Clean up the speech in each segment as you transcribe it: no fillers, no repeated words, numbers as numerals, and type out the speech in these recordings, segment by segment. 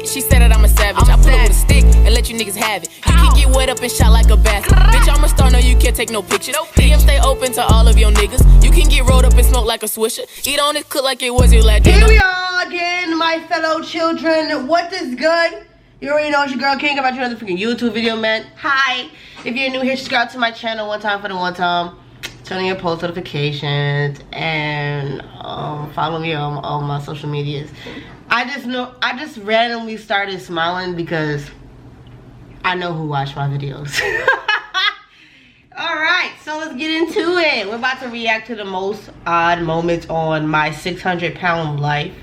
She said that I'm a savage. I pull up with a stick and let you niggas have it. You can get wet up and shot like a basket. Bitch, I'm a star, no, you can't take no pictures. DM stay open to all of your niggas. You can get rolled up and smoke like a swisher. Eat on it, cook like it was your last dinner. Here we are again, my fellow children. What is good? You already know it's your girl King. About you another freaking YouTube video, man. Hi. If you're new here, subscribe to my channel one time for the one time. Turn on your post notifications and follow me on all my social medias. I just randomly started smiling because I know who watched my videos. Alright, so let's get into it. We're about to react to the most odd moments on my 600-pound life.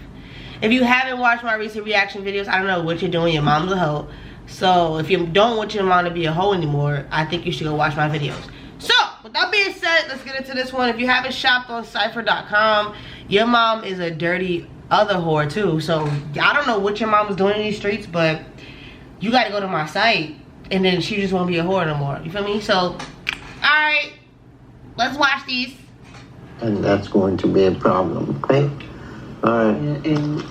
If you haven't watched my recent reaction videos, I don't know what you're doing. Your mom's a hoe. So if you don't want your mom to be a hoe anymore, I think you should go watch my videos. So, with that being said, let's get into this one. If you haven't shopped on Cypher.com, your mom is a dirty other whore too. So, I don't know what your mom was doing in these streets, but you gotta go to my site, and then she just won't be a whore no more. You feel me? So, alright, let's watch these. And that's going to be a problem, okay? Alright.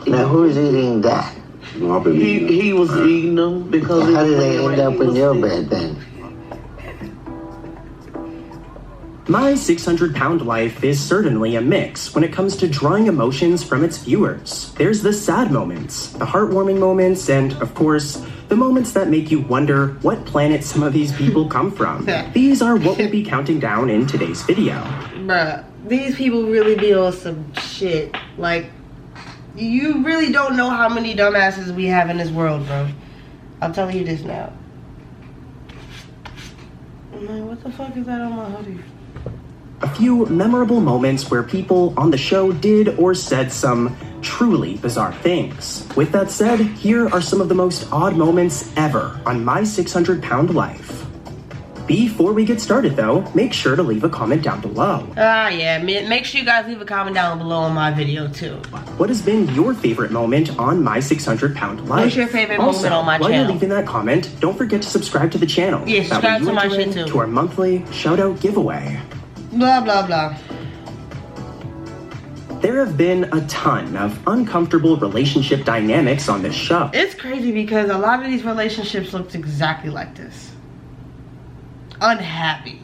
Now, who's eating that? He was eating them because... How did they end up in your bed then? My 600-pound life is certainly a mix when it comes to drawing emotions from its viewers. There's the sad moments, the heartwarming moments, and, of course, the moments that make you wonder what planet some of these people come from. These are what we'll be counting down in today's video. Bruh, these people really be on some shit. Like, you really don't know how many dumbasses we have in this world, bro. I'm telling you this now. Man, what the fuck is that on my hoodie? A few memorable moments where people on the show did or said some truly bizarre things. With that said, here are some of the most odd moments ever on my 600-pound life. Before we get started though, make sure to leave a comment down below. Yeah, make sure you guys leave a comment down below on my video too. What has been your favorite moment on my 600-pound life? What's your favorite moment on my channel? While you're leaving that comment, don't forget to subscribe to the channel. Yeah, subscribe to my shit too. To our monthly shout-out giveaway. Blah, blah, blah. There have been a ton of uncomfortable relationship dynamics on this show. It's crazy because a lot of these relationships look exactly like this. Unhappy.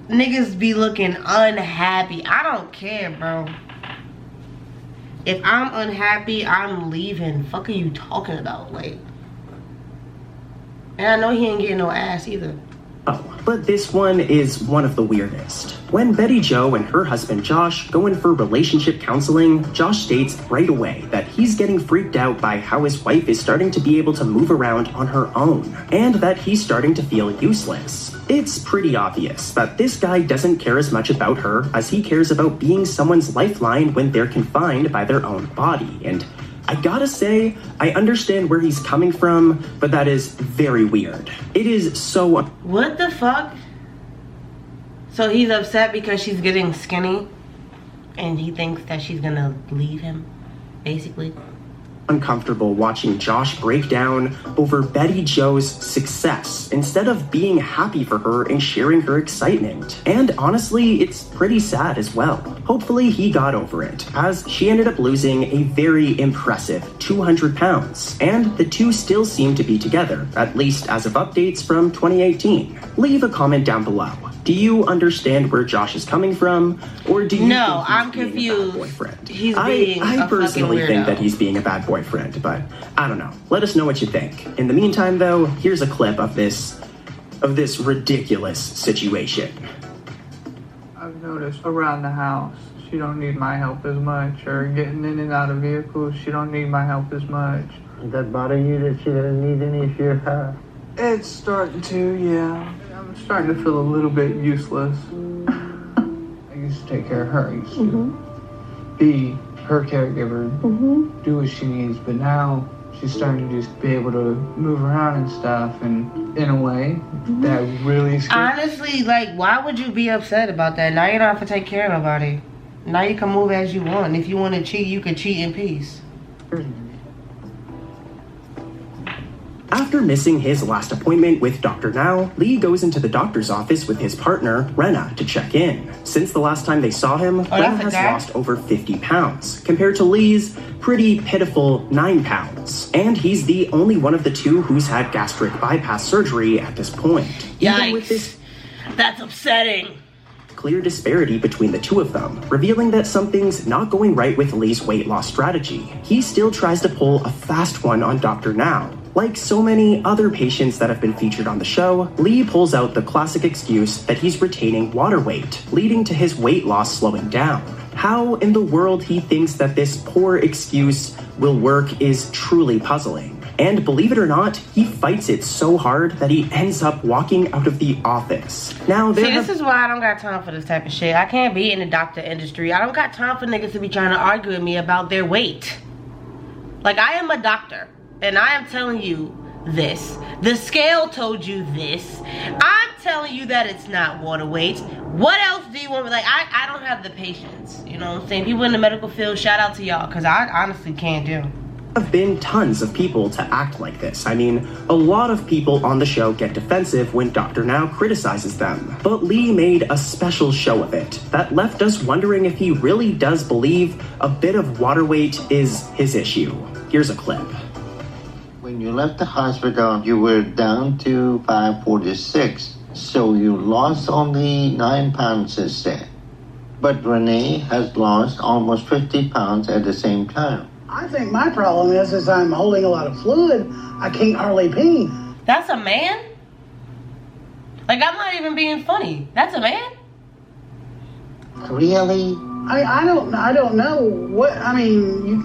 Niggas be looking unhappy. I don't care, bro. If I'm unhappy, I'm leaving. Fuck are you talking about? Like, and I know he ain't getting no ass either. Oh, but this one is one of the weirdest. When Betty Jo and her husband Josh go in for relationship counseling, Josh states right away that he's getting freaked out by how his wife is starting to be able to move around on her own, and that he's starting to feel useless. It's pretty obvious that this guy doesn't care as much about her as he cares about being someone's lifeline when they're confined by their own body, and I gotta say, I understand where he's coming from, but that is very weird. It is so... What the fuck? So he's upset because she's getting skinny, and he thinks that she's gonna leave him, basically. Uncomfortable watching Josh break down over Betty Jo's success instead of being happy for her and sharing her excitement. And honestly, it's pretty sad as well. Hopefully he got over it, as she ended up losing a very impressive 200 pounds, and the two still seem to be together, at least as of updates from 2018. Leave a comment down below. Do you understand where Josh is coming from, or do you think I'm confused. Boyfriend? He's being I a personally fucking think weirdo. that he's being a bad boyfriend, but I don't know. Let us know what you think. In the meantime, though, here's a clip of this ridiculous situation. I've noticed around the house, she don't need my help as much, or getting in and out of vehicles, she don't need my help as much. Does that bother you that she doesn't need any of your help? It's starting to, yeah. I'm starting to feel a little bit useless. I used to take care of her. I used to be her caregiver, do what she needs, but now she's starting to just be able to move around and stuff, and in a way that really scares. Honestly, like, why would you be upset about that? Now you don't have to take care of nobody. Now you can move as you want. If you want to cheat, you can cheat in peace. After missing his last appointment with Dr. Now, Lee goes into the doctor's office with his partner, Renna, to check in. Since the last time they saw him, Renna has lost over 50 pounds, compared to Lee's pretty pitiful 9 pounds. And he's the only one of the two who's had gastric bypass surgery at this point. Yikes. Even with this That's upsetting. clear disparity between the two of them, revealing that something's not going right with Lee's weight loss strategy. He still tries to pull a fast one on Dr. Now. Like so many other patients that have been featured on the show, Lee pulls out the classic excuse that he's retaining water weight, leading to his weight loss slowing down. How in the world he thinks that this poor excuse will work is truly puzzling. And believe it or not, he fights it so hard that he ends up walking out of the office. Now, this is why I don't got time for this type of shit. I can't be in the doctor industry. I don't got time for niggas to be trying to argue with me about their weight. Like, I am a doctor, and I am telling you this. The scale told you this. I'm telling you that it's not water weight. What else do you want me? Like, I don't have the patience. You know what I'm saying? People in the medical field, shout out to y'all, because I honestly can't do. Have been tons of people to act like this. I mean, a lot of people on the show get defensive when Dr. Now criticizes them. But Lee made a special show of it that left us wondering if he really does believe a bit of water weight is his issue. Here's a clip. When you left the hospital, you were down to 546, so you lost only 9 pounds since then. But Renee has lost almost 50 pounds at the same time. I think my problem is I'm holding a lot of fluid. I can't hardly pee. That's a man? Like, I'm not even being funny. That's a man? Really? I don't know what, I mean,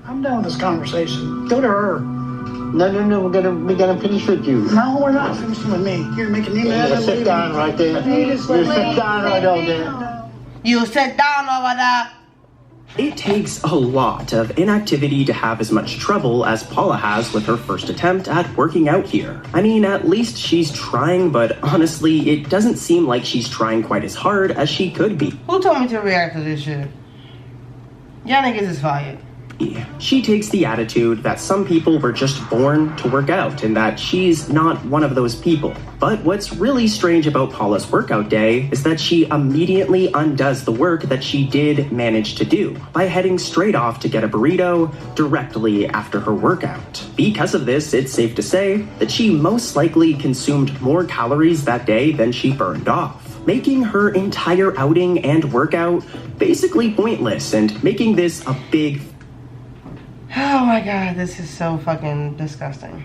I'm done with this conversation. Go to her. No, we gotta finish with you. No, we're not finishing with me. You're making me mad. You sit down right there. You sit down right over there. You sit down over there. It takes a lot of inactivity to have as much trouble as Paula has with her first attempt at working out here. I mean, at least she's trying, but honestly, it doesn't seem like she's trying quite as hard as she could be. Who told me to react to this shit? Y'all niggas is fired. She takes the attitude that some people were just born to work out and that she's not one of those people. But what's really strange about Paula's workout day is that she immediately undoes the work that she did manage to do by heading straight off to get a burrito directly after her workout. Because of this, it's safe to say that she most likely consumed more calories that day than she burned off, making her entire outing and workout basically pointless and making this a big Oh my god, this is so fucking disgusting.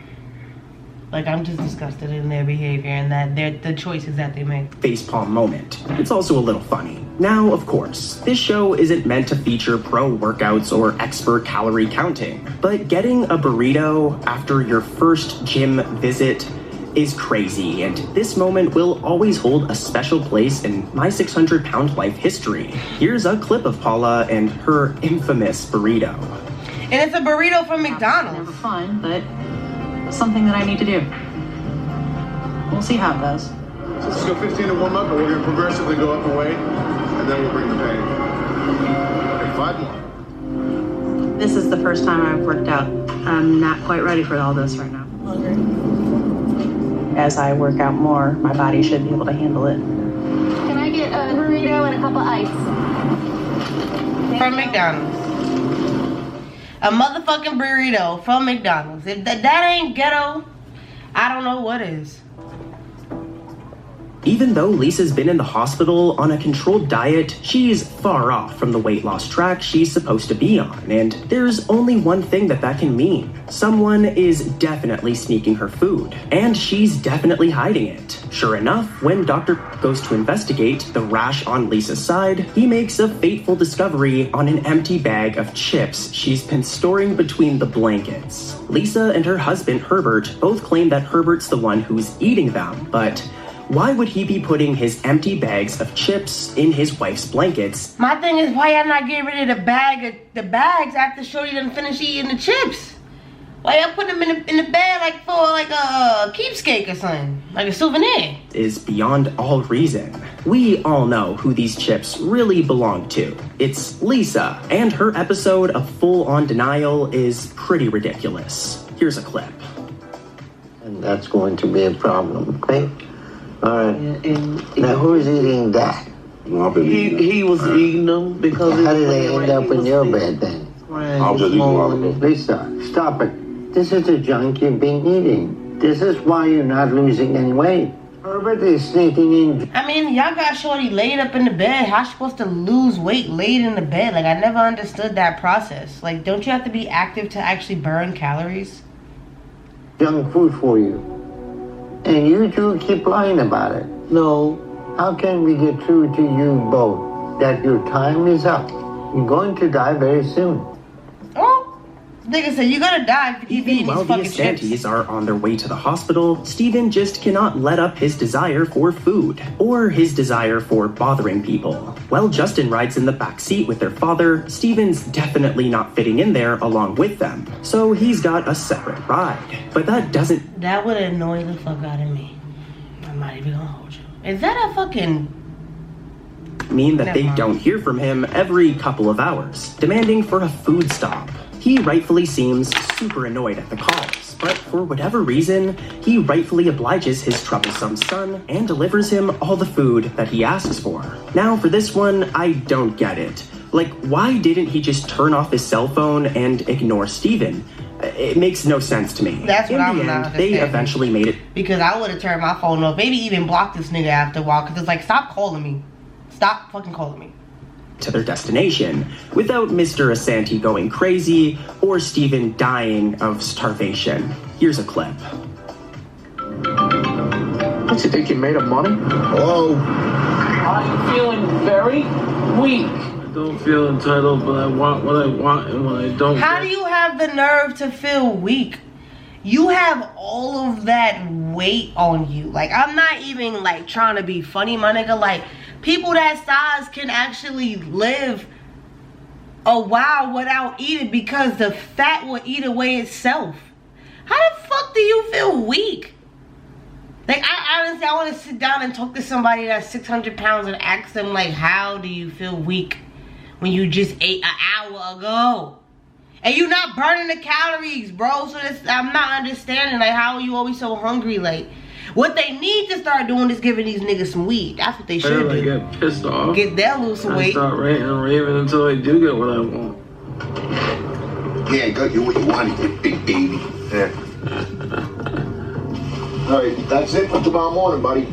Like, I'm just disgusted in their behavior and that the choices that they make. facepalm moment. It's also a little funny. Now, of course, this show isn't meant to feature pro workouts or expert calorie counting, but getting a burrito after your first gym visit is crazy, and this moment will always hold a special place in my 600-pound life history. Here's a clip of Paula and her infamous burrito. And it's a burrito from McDonald's. Never fun, but something that I need to do. We'll see how it goes. So let's go 15 to warm up, and we're going to progressively go up and weight, and then we'll bring the pain. Okay, 5 more. This is the first time I've worked out. I'm not quite ready for all this right now. As I work out more, my body should be able to handle it. Can I get a burrito and a cup of ice? From McDonald's. A motherfucking burrito from McDonald's. If that ain't ghetto, I don't know what is. Even though Lisa's been in the hospital on a controlled diet, she's far off from the weight loss track she's supposed to be on, and there's only one thing that can mean. Someone is definitely sneaking her food, and she's definitely hiding it. Sure enough, when Doctor goes to investigate the rash on Lisa's side, he makes a fateful discovery on an empty bag of chips she's been storing between the blankets. Lisa and her husband Herbert both claim that Herbert's the one who's eating them, but why would he be putting his empty bags of chips in his wife's blankets? My thing is, why y'all not getting rid of the bags after Shorty done finish eating the chips? Why y'all putting them in the bag like for like a keepsake or something? Like a souvenir? Is beyond all reason. We all know who these chips really belong to. It's Lisa, and her episode of full-on denial is pretty ridiculous. Here's a clip. that's going to be a problem, okay? All right. And now, who is eating that? he was eating them because... How did they end up in your bed, then? I'll just eat one of them. Lisa, stop it. This is the junk you've been eating. This is why you're not losing any weight. Herbert is sneaking in. I mean, y'all got Shorty laid up in the bed. How's she supposed to lose weight laid in the bed? Like, I never understood that process. Like, don't you have to be active to actually burn calories? Junk food for you. And you two keep lying about it. No. How can we get through to you both that your time is up? You're going to die very soon. Oh, nigga said you're gonna die if you keep eating Even while these the fucking chips. Asantes are on their way to the hospital, Steven just cannot let up his desire for food, or his desire for bothering people. While Justin rides in the back seat with their father, Steven's definitely not fitting in there along with them, so he's got a separate ride. But that doesn't... That would annoy the fuck out of me. I'm not even gonna hold you. Is that a fucking... mean that they don't hear from him every couple of hours, demanding for a food stop. He rightfully seems super annoyed at the calls, but for whatever reason, he rightfully obliges his troublesome son and delivers him all the food that he asks for. Now, for this one, I don't get it. Like, why didn't he just turn off his cell phone and ignore Steven? It makes no sense to me. That's what I'm In the not end, they understanding. eventually made it Because I would have turned my phone off. Maybe even blocked this nigga after a while. Because it's like, stop calling me. Stop fucking calling me. to their destination without Mr. Asante going crazy or Steven dying of starvation. Here's a clip. What, you think you made of money? Hello? I'm feeling very weak. I don't feel entitled, but I want what I want, and when I don't... How do you have the nerve to feel weak? You have all of that weight on you. Like, I'm not even, like, trying to be funny, my nigga. Like, people that size can actually live a while without eating because the fat will eat away itself. How the fuck do you feel weak? Like, I honestly, I want to sit down and talk to somebody that's 600 pounds and ask them, like, how do you feel weak when you just ate an hour ago? And you're not burning the calories, bro. So I'm not understanding, like, how are you always so hungry? Like, what they need to start doing is giving these niggas some weed. That's what they should do. I get pissed off. Get that lose some weight. I start ranting and raving until I do get what I want. Yeah, I got you what you wanted, you big baby. Yeah. Alright, that's it for tomorrow morning, buddy.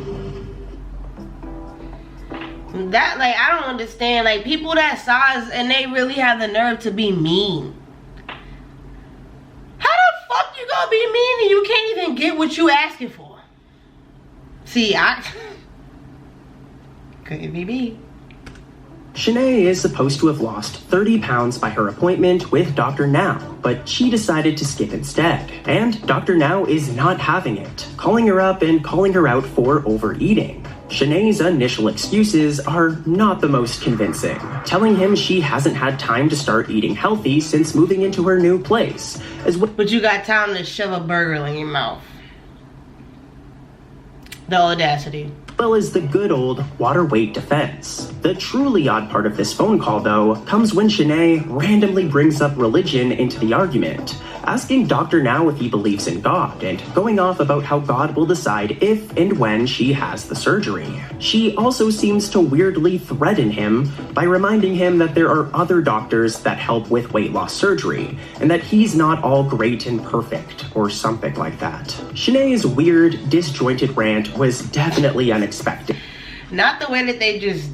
That, like, I don't understand. Like, people that size and they really have the nerve to be mean. How the fuck you gonna be mean and you can't even get what you asking for? See, couldn't be me. Shanae is supposed to have lost 30 pounds by her appointment with Dr. Now, but she decided to skip instead. And Dr. Now is not having it, calling her up and calling her out for overeating. Shanae's initial excuses are not the most convincing, telling him she hasn't had time to start eating healthy since moving into her new place. But you got time to shove a burger in your mouth. The audacity. Well as the good old water weight defense. The truly odd part of this phone call, though, comes when Shanae randomly brings up religion into the argument, asking Dr. Now if he believes in God, and going off about how God will decide if and when she has the surgery. She also seems to weirdly threaten him by reminding him that there are other doctors that help with weight loss surgery, and that he's not all great and perfect, or something like that. Shanae's weird, disjointed rant was definitely unexpected. Not the way that they just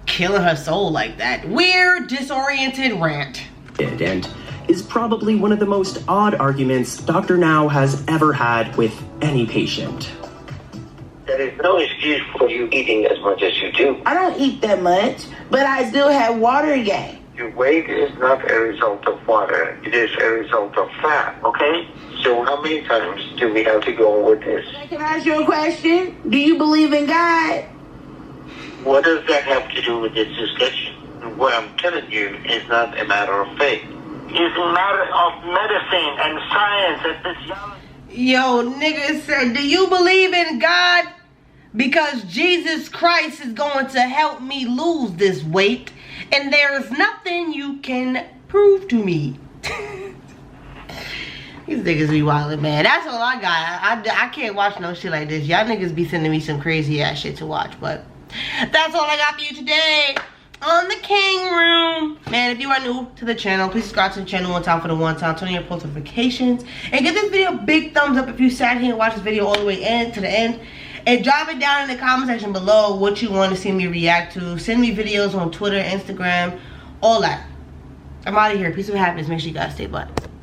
killing her soul like that. Weird, disoriented rant. And is probably one of the most odd arguments Dr. Now has ever had with any patient. There is no excuse for you eating as much as you do. I don't eat that much, but I still have water gain. Your weight is not a result of water. It is a result of fat, okay? So how many times do we have to go with this? Can I ask you a question? Do you believe in God? What does that have to do with this discussion? What I'm telling you is not a matter of faith. It's a matter of medicine and science and physiology. Yo, nigga said, do you believe in God? Because Jesus Christ is going to help me lose this weight, and there is nothing you can prove to me. These niggas be wildin', man. That's all I got. I can't watch no shit like this. Y'all niggas be sending me some crazy ass shit to watch, but that's all I got for you today on the King Room. Man, if you are new to the channel, please subscribe to the channel one time for the one time, turn on your post notifications, and give this video a big thumbs up if you sat here and watched this video all the way to the end. And drop it down in the comment section below what you want to see me react to. Send me videos on Twitter, Instagram, all that. I'm out of here. Peace and happiness. Make sure you guys stay blessed.